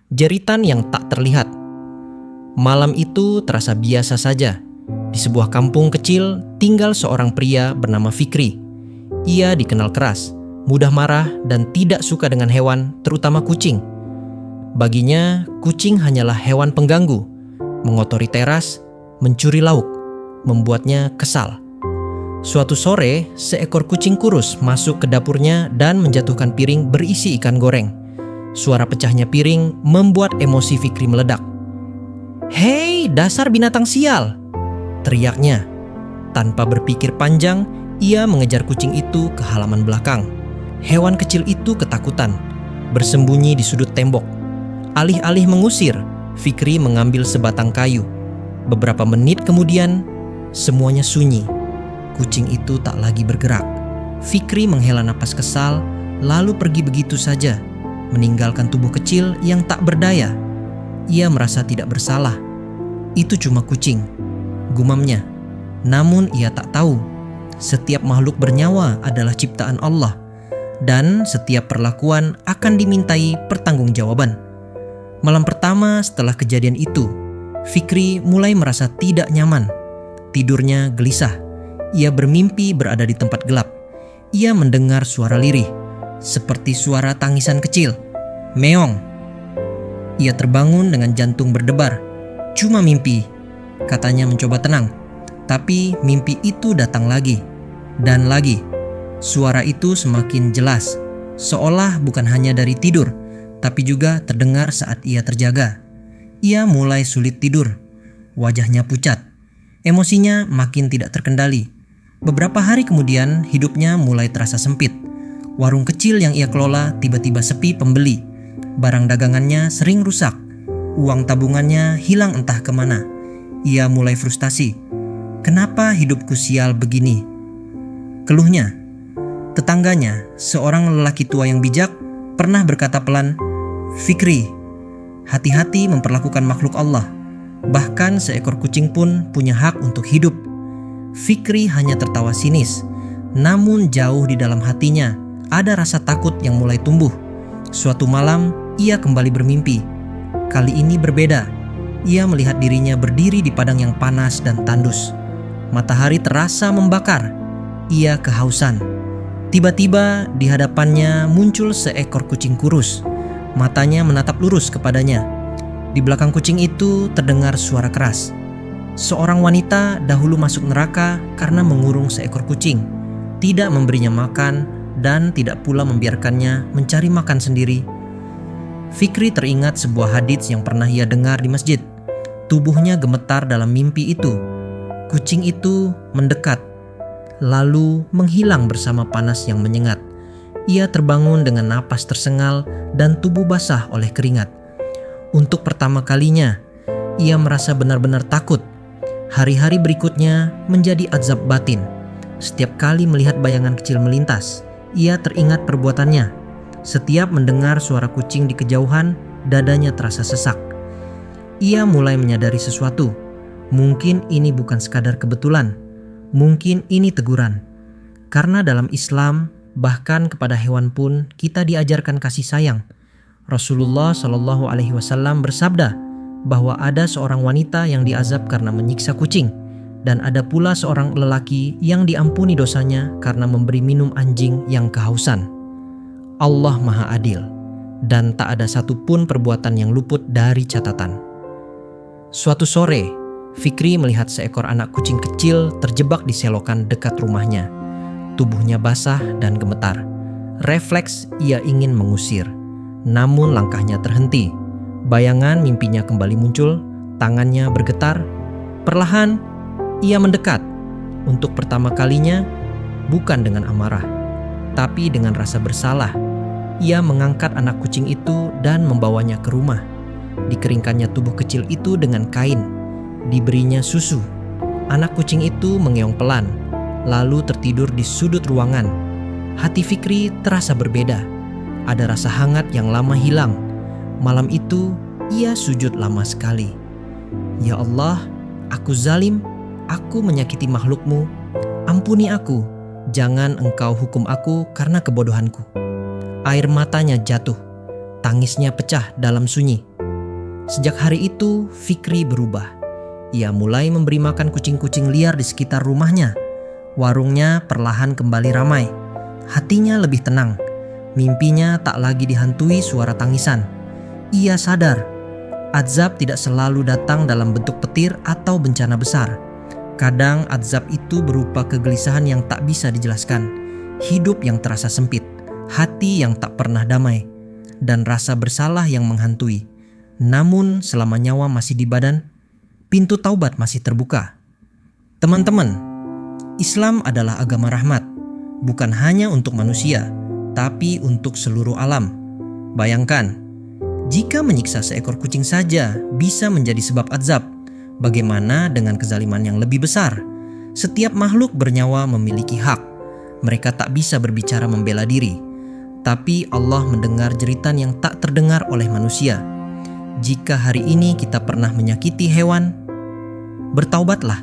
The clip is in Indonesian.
jeritan yang tak terlihat. Malam itu terasa biasa saja. Di sebuah kampung kecil tinggal seorang pria bernama Fikri. Ia dikenal keras, mudah marah, dan tidak suka dengan hewan, terutama kucing. Baginya, kucing hanyalah hewan pengganggu, mengotori teras, mencuri lauk, membuatnya kesal. Suatu sore, seekor kucing kurus masuk ke dapurnya dan menjatuhkan piring berisi ikan goreng. Suara pecahnya piring membuat emosi Fikri meledak. "Hei, dasar binatang sial!" teriaknya. Tanpa berpikir panjang, ia mengejar kucing itu ke halaman belakang. Hewan kecil itu ketakutan, bersembunyi di sudut tembok. Alih-alih mengusir, Fikri mengambil sebatang kayu. Beberapa menit kemudian, semuanya sunyi. Kucing itu tak lagi bergerak. Fikri menghela napas kesal, lalu pergi begitu saja, meninggalkan tubuh kecil yang tak berdaya. Ia merasa tidak bersalah. Itu cuma kucing, gumamnya. Namun ia tak tahu, setiap makhluk bernyawa adalah ciptaan Allah, dan setiap perlakuan akan dimintai pertanggungjawaban. Malam pertama setelah kejadian itu, Fikri mulai merasa tidak nyaman. Tidurnya gelisah. Ia bermimpi berada di tempat gelap. Ia mendengar suara lirih, seperti suara tangisan kecil. Meong. Ia terbangun dengan jantung berdebar. Cuma mimpi, katanya mencoba tenang. Tapi mimpi itu datang lagi dan lagi. Suara itu semakin jelas, seolah bukan hanya dari tidur, tapi juga terdengar saat ia terjaga. Ia mulai sulit tidur. Wajahnya pucat. Emosinya makin tidak terkendali. Beberapa hari kemudian, hidupnya mulai terasa sempit. Warung kecil yang ia kelola tiba-tiba sepi pembeli. Barang dagangannya sering rusak. Uang tabungannya hilang entah kemana. Ia mulai frustasi. Kenapa hidupku sial begini? Keluhnya. Tetangganya, seorang lelaki tua yang bijak, pernah berkata pelan, "Fikri, hati-hati memperlakukan makhluk Allah. Bahkan seekor kucing pun punya hak untuk hidup." Fikri hanya tertawa sinis. Namun jauh di dalam hatinya ada rasa takut yang mulai tumbuh. Suatu malam ia kembali bermimpi. Kali ini berbeda. Ia melihat dirinya berdiri di padang yang panas dan tandus. Matahari terasa membakar. Ia kehausan. Tiba-tiba di hadapannya muncul seekor kucing kurus. Matanya menatap lurus kepadanya. Di belakang kucing itu terdengar suara keras. Seorang wanita dahulu masuk neraka karena mengurung seekor kucing, tidak memberinya makan, dan tidak pula membiarkannya mencari makan sendiri. Fikri teringat sebuah hadits yang pernah ia dengar di masjid. Tubuhnya gemetar dalam mimpi itu. Kucing itu mendekat, lalu menghilang bersama panas yang menyengat. Ia terbangun dengan napas tersengal dan tubuh basah oleh keringat. Untuk pertama kalinya, ia merasa benar-benar takut. Hari-hari berikutnya menjadi azab batin. Setiap kali melihat bayangan kecil melintas, ia teringat perbuatannya. Setiap mendengar suara kucing di kejauhan, dadanya terasa sesak. Ia mulai menyadari sesuatu. Mungkin ini bukan sekadar kebetulan. Mungkin ini teguran. Karena dalam Islam, bahkan kepada hewan pun kita diajarkan kasih sayang. Rasulullah SAW bersabda bahwa ada seorang wanita yang diazab karena menyiksa kucing, dan ada pula seorang lelaki yang diampuni dosanya karena memberi minum anjing yang kehausan. Allah Maha Adil, dan tak ada satupun perbuatan yang luput dari catatan. Suatu sore, Fikri melihat seekor anak kucing kecil terjebak di selokan dekat rumahnya. Tubuhnya basah dan gemetar. Refleks ia ingin mengusir, namun langkahnya terhenti. Bayangan mimpinya kembali muncul, tangannya bergetar. Perlahan, ia mendekat. Untuk pertama kalinya, bukan dengan amarah, tapi dengan rasa bersalah. Ia mengangkat anak kucing itu dan membawanya ke rumah. Dikeringkannya tubuh kecil itu dengan kain. Diberinya susu. Anak kucing itu mengeong pelan, lalu tertidur di sudut ruangan. Hati Fikri terasa berbeda. Ada rasa hangat yang lama hilang. Malam itu ia sujud lama sekali. Ya Allah, aku zalim, aku menyakiti makhluk-Mu. Ampuni aku, jangan Engkau hukum aku karena kebodohanku. Air matanya jatuh, tangisnya pecah dalam sunyi. Sejak hari itu, Fikri berubah. Ia mulai memberi makan kucing-kucing liar di sekitar rumahnya. Warungnya perlahan kembali ramai. Hatinya lebih tenang. Mimpinya tak lagi dihantui suara tangisan. Ia sadar, azab tidak selalu datang dalam bentuk petir atau bencana besar. Kadang azab itu berupa kegelisahan yang tak bisa dijelaskan, hidup yang terasa sempit, hati yang tak pernah damai, dan rasa bersalah yang menghantui. Namun selama nyawa masih di badan, pintu taubat masih terbuka. Teman-teman, Islam adalah agama rahmat, bukan hanya untuk manusia, tapi untuk seluruh alam. Bayangkan, jika menyiksa seekor kucing saja bisa menjadi sebab azab, bagaimana dengan kezaliman yang lebih besar? Setiap makhluk bernyawa memiliki hak. Mereka tak bisa berbicara membela diri, tapi Allah mendengar jeritan yang tak terdengar oleh manusia. Jika hari ini kita pernah menyakiti hewan, bertaubatlah